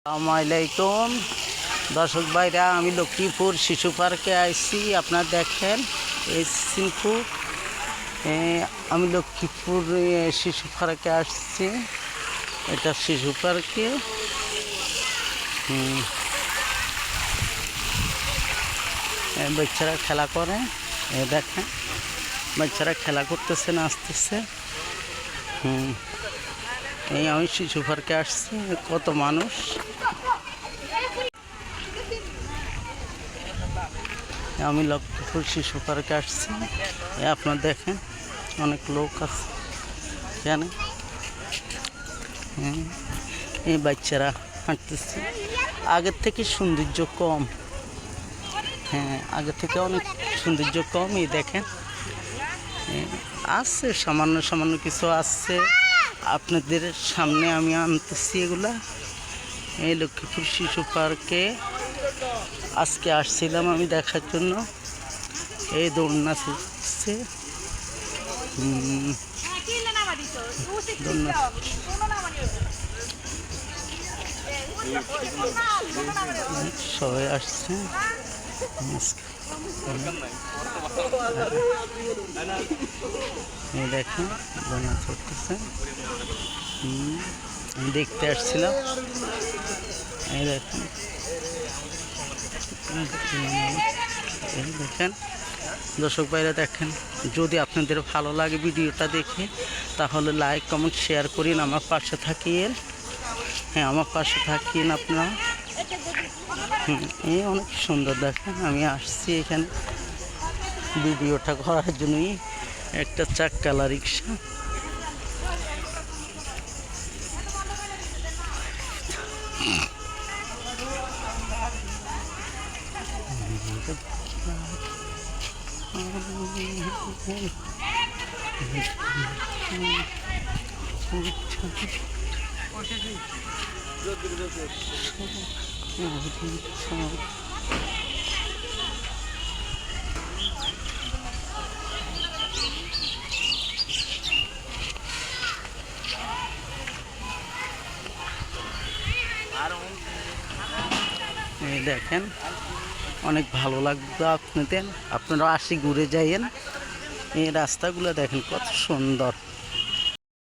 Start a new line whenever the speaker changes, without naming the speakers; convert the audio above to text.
আসসালামাইকুম দর্শক ভাইরা, আমি লক্ষ্মীপুর শিশু পার্কে আইছি। আপনারা দেখেন এই সিনফু, আমি লক্ষ্মীপুর শিশু পার্কে আসছি। এটা শিশু পার্কে বাচ্চারা খেলা করে। দেখেন বাচ্চারা খেলা করতেছে, নাচতেছে। এই আমি শিশু পার্কে আসছি, কত মানুষ। আমি লক্ষ্মীপুর শিশু পার্কে আসছি। আপনারা দেখেন অনেক লোক আছে জানে। এই বাচ্চারা হাঁটতেছে। আগের থেকে সৌন্দর্য কম, আগের থেকে অনেক সৌন্দর্য কম। এই দেখেন আছে সামান্য সামান্য কিছু আছে, আপনাদের সামনে আমি আনতেছি এগুলা। এই লক্ষ্মীপুর শিশু পার্কে আজকে আসছিলাম আমি দেখার জন্য। এই দোলনা চলছে, সবাই আসছে। এই দেখেন দোলনা চলতেছে, আমি দেখতে আসছিলাম। এই দেখেন দেখেন দর্শক ভাইরা, দেখেন যদি আপনাদের ভালো লাগে ভিডিওটা দেখে, তাহলে লাইক কমেন্ট শেয়ার করিন, আমার পাশে থাকিয়েন। আমার পাশে থাকিয়েন আপনারা। এই অনেক সুন্দর দেখেন। আমি আসছি এখানে ভিডিওটা করার জন্যই। একটা চারচালা রিক্সা, এই দেখেন অনেক ভালো লাগবে আপনাদের। আপনারা আসি ঘুরে যাইয়েন। এই রাস্তাগুলো দেখেন কত সুন্দর।